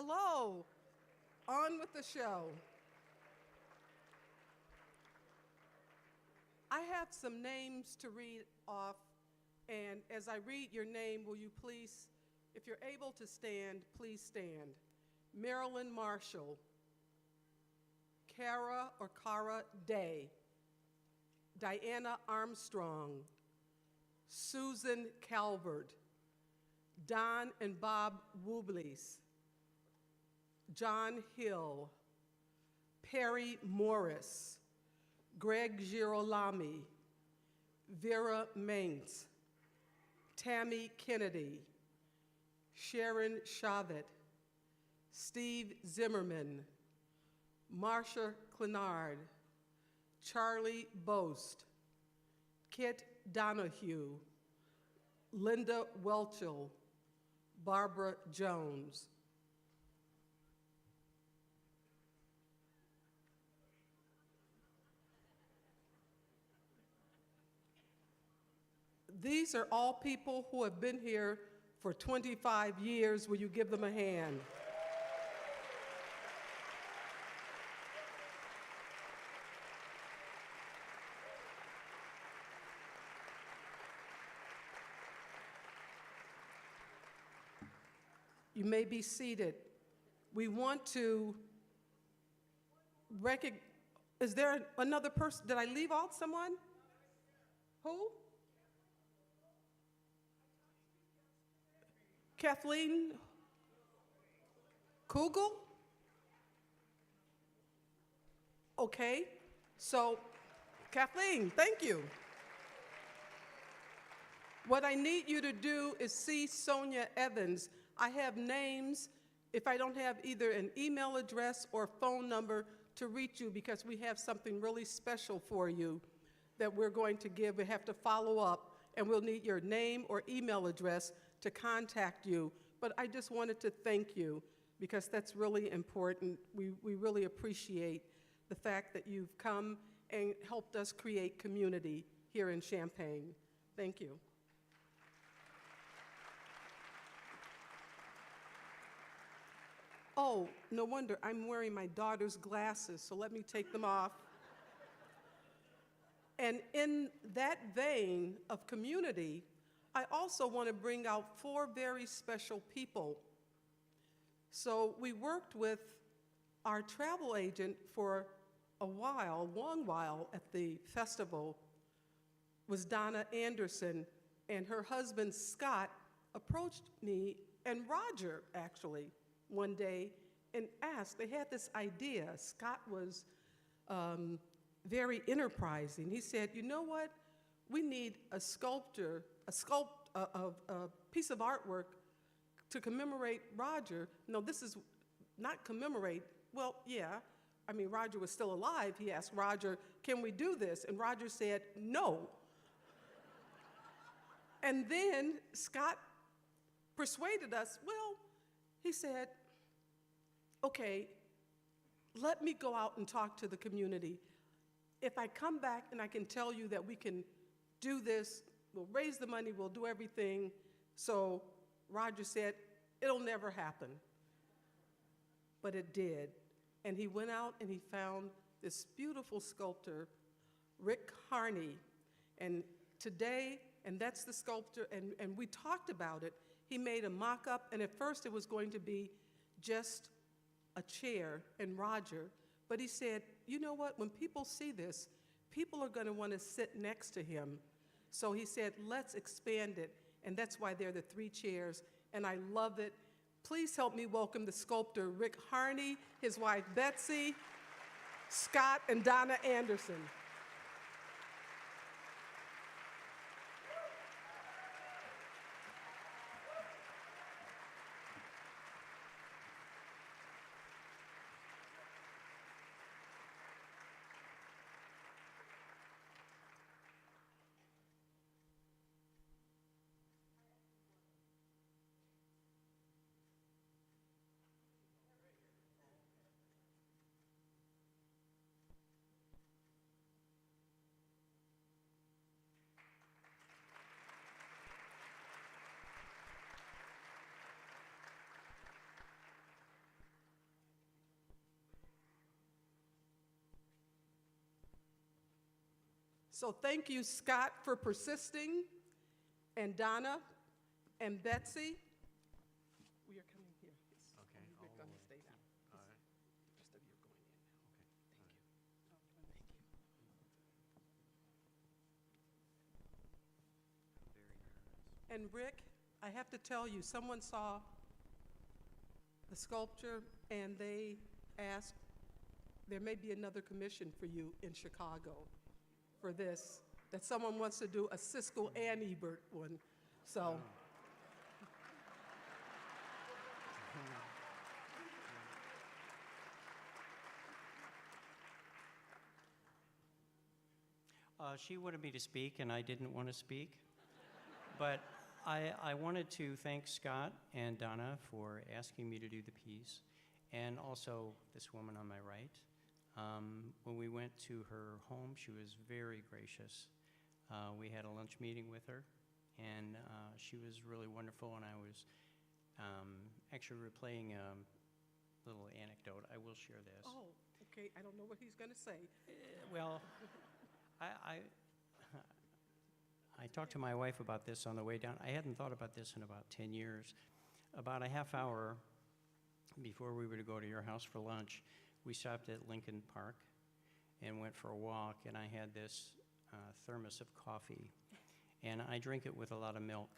Hello, on with the show. I have some names to read off, and as I read your name, will you please, if you're able to stand, please stand. Marilyn Marshall, Cara Day, Diana Armstrong, Susan Calvert, Don and Bob Wooblies, John Hill, Perry Morris, Greg Girolami, Vera Mainz, Tammy Kennedy, Sharon Chavit, Steve Zimmerman, Marsha Clenard, Charlie Boast, Kit Donahue, Linda Welchel, Barbara Jones. These are all people who have been here for 25 years. Will you give them a hand? You may be seated. We want to recognize, is there another person? Did I leave out someone? Who? Kathleen Kugel? Okay, so Kathleen, thank you. What I need you to do is see Sonia Evans. I have names, if I don't have either an email address or phone number to reach you, because we have something really special for you that we're going to give. We have to follow up, and we'll need your name or email address to contact you. But I just wanted to thank you, because that's really important. We really appreciate the fact that you've come and helped us create community here in Champaign. Thank you. Oh, no wonder, I'm wearing my daughter's glasses, so let me take them off. And in that vein of community, I also want to bring out 4 very special people. So we worked with our travel agent for a while, long while at the festival, was Donna Anderson, and her husband Scott approached me, and Roger actually, one day, and asked, they had this idea. Scott was very enterprising. He said, you know what? We need a sculpture, a piece of artwork to commemorate Roger. No, this is not commemorate. Well, yeah. I mean, Roger was still alive. He asked Roger, can we do this? And Roger said, no. And then Scott persuaded us. Well, he said, okay, let me go out and talk to the community. If I come back and I can tell you that we can do this, we'll raise the money, we'll do everything. So Roger said, it'll never happen. But it did. And he went out and he found this beautiful sculptor, Rick Harney. And today, and that's the sculptor, and we talked about it. He made a mock-up, and at first it was going to be just a chair and Roger. But he said, you know what, when people see this, people are going to want to sit next to him. So he said, let's expand it. And that's why there are the 3 chairs, and I love it. Please help me welcome the sculptor, Rick Harney, his wife, Betsy, Scott, and Donna Anderson. So thank you, Scott, for persisting, and Donna and Betsy. We are coming here. Yes. Okay. We're going to stay down. All right. Rest of you are going in now. Okay. Thank you. Very nervous. And Rick, I have to tell you, someone saw the sculpture and they asked, there may be another commission for you in Chicago for this, that someone wants to do a Siskel and Ebert one. So, She wanted me to speak, and I didn't want to speak. But I wanted to thank Scott and Donna for asking me to do the piece, and also this woman on my right. When we went to her home, she was very gracious. We had a lunch meeting with her, and she was really wonderful, and I was actually replaying a little anecdote. I will share this. oh, okay, I don't know what he's going to say. Well, I talked to my wife about this on the way down. I hadn't thought about this in about 10 years. About a half hour before we were to go to your house for lunch, we stopped at Lincoln Park and went for a walk, and I had this thermos of coffee, and I drink it with a lot of milk,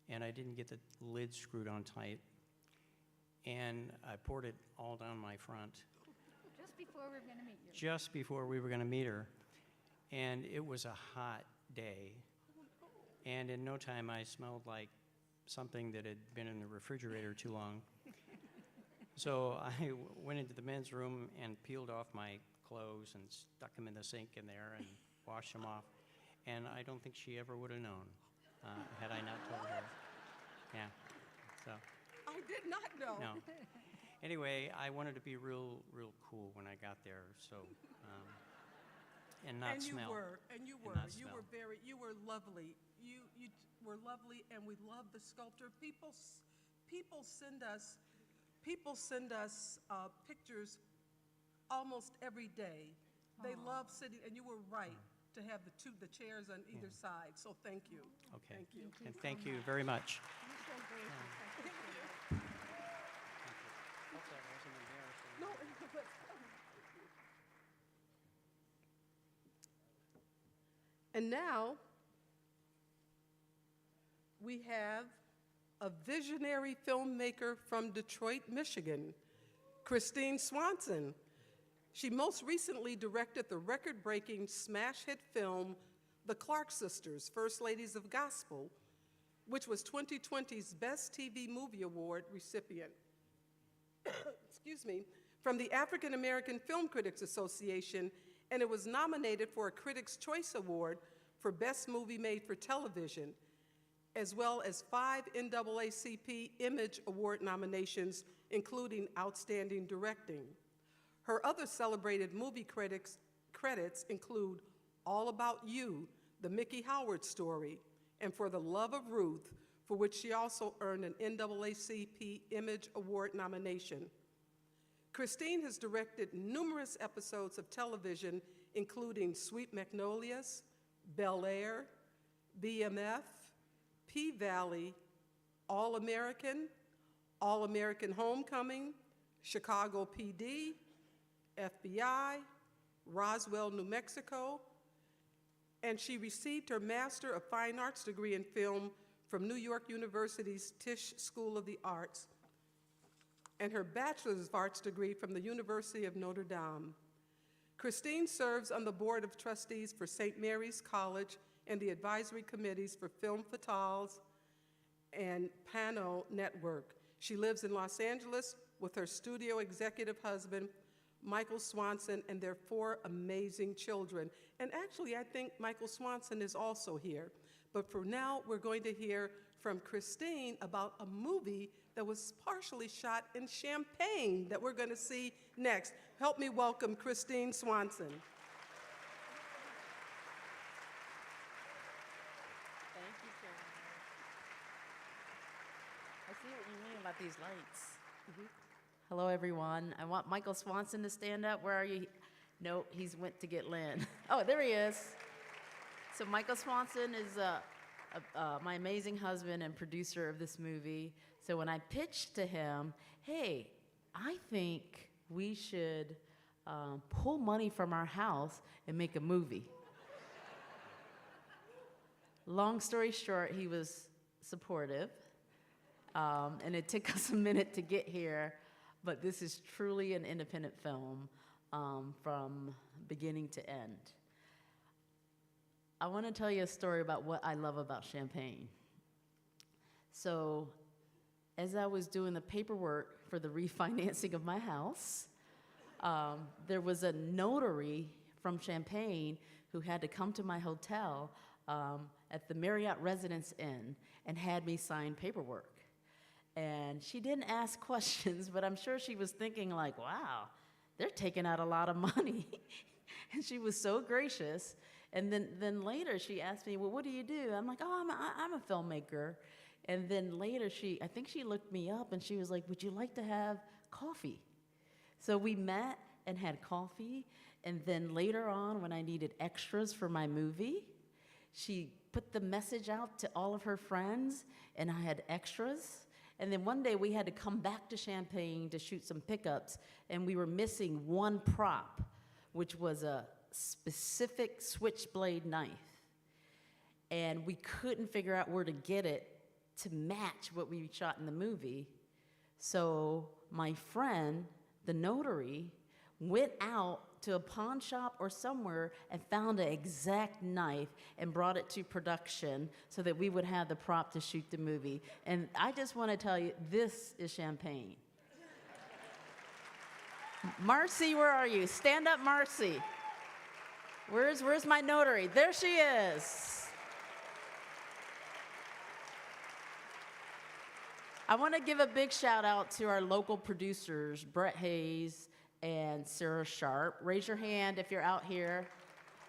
and I didn't get the lid screwed on tight, and I poured it all down my front. Just before we were going to meet you. Just before we were going to meet her. And it was a hot day. And in no time, I smelled like something that had been in the refrigerator too long. So I went into the men's room and peeled off my clothes and stuck them in the sink in there and washed them off. And I don't think she ever would have known had I not told her. Yeah. So. I did not know. No. Anyway, I wanted to be real cool when I got there, so, and not smell. And you were lovely. You were lovely, and we love the sculpture. People send us pictures almost every day. They love sitting, and you were right to have the chairs on either side, so thank you. Okay. Thank you. And thank you very much. You're so gracious. Thank you. Hope that wasn't embarrassing. No, and now, we have a visionary filmmaker from Detroit, Michigan, Christine Swanson. She most recently directed the record-breaking smash hit film, The Clark Sisters, First Ladies of Gospel, which was 2020's Best TV Movie Award recipient. Excuse me, from the African American Film Critics Association, and it was nominated for a Critics' Choice Award for Best Movie Made for Television, as well as 5 NAACP Image Award nominations, including Outstanding Directing. Her other celebrated movie credits include All About You, The Mickey Howard Story, and For the Love of Ruth, for which she also earned an NAACP Image Award nomination. Christine has directed numerous episodes of television, including Sweet Magnolias, Bel Air, BMF, P-Valley, All-American Homecoming, Chicago PD, FBI, Roswell, New Mexico, and she received her Master of Fine Arts degree in film from New York University's Tisch School of the Arts, and her Bachelor's of Arts degree from the University of Notre Dame. Christine serves on the Board of Trustees for St. Mary's College and the advisory committees for Film Fatales and Pano Network. She lives in Los Angeles with her studio executive husband, Michael Swanson, and their 4 amazing children. And actually, I think Michael Swanson is also here. But for now, we're going to hear from Christine about a movie that was partially shot in Champaign that we're going to see next. Help me welcome Christine Swanson. Thank you, Karen. I see what you mean about these lights. Hello, everyone. I want Michael Swanson to stand up. Where are you? No, he's went to get Lynn. Oh, there he is. So Michael Swanson is my amazing husband and producer of this movie. So when I pitched to him, hey, I think we should pull money from our house and make a movie. Long story short, he was supportive, and it took us a minute to get here, but this is truly an independent film from beginning to end. I want to tell you a story about what I love about Champaign. So, as I was doing the paperwork for the refinancing of my house, there was a notary from Champaign who had to come to my hotel at the Marriott Residence Inn and had me sign paperwork. And she didn't ask questions, but I'm sure she was thinking like, wow, they're taking out a lot of money. And she was so gracious. And then later she asked me, well, what do you do? I'm like, oh, I'm a filmmaker. And then later I think she looked me up and she was like, would you like to have coffee? So we met and had coffee. And then later on, when I needed extras for my movie, she put the message out to all of her friends and I had extras. And then one day we had to come back to Champaign to shoot some pickups and we were missing one prop, which was a specific switchblade knife. And we couldn't figure out where to get it to match what we shot in the movie. So my friend, the notary, went out to a pawn shop or somewhere and found an exact knife and brought it to production so that we would have the prop to shoot the movie. And I just want to tell you, this is Champaign. Marcy, where are you? Stand up, Marcy. Where's my notary? There she is. I want to give a big shout out to our local producers, Brett Hayes and Sarah Sharp. Raise your hand if you're out here,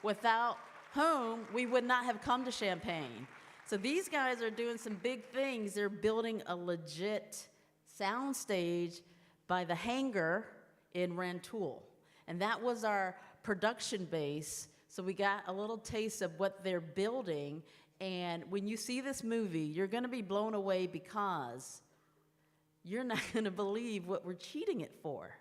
without whom we would not have come to Champaign. So these guys are doing some big things. They're building a legit sound stage by the hangar in Rantoul. And that was our production base. So we got a little taste of what they're building. And when you see this movie, you're going to be blown away because you're not going to believe what we're cheating it for.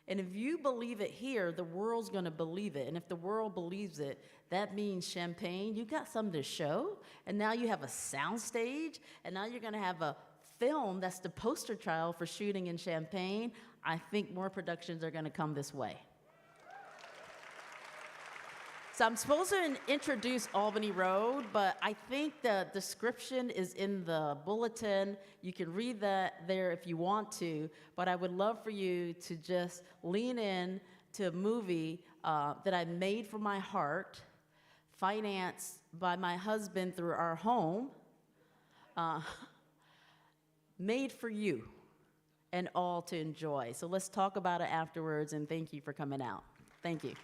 And if you believe it here, the world's going to believe it. And if the world believes it, that means Champaign, you got something to show. And now you have a sound stage. And now you're going to have a film that's the poster child for shooting in Champaign. I think more productions are going to come this way. So I'm supposed to introduce Albany Road, but I think the description is in the bulletin. You can read that there if you want to, but I would love for you to just lean in to a movie that I made from my heart, financed by my husband through our home, made for you and all to enjoy. So let's talk about it afterwards, and thank you for coming out. Thank you.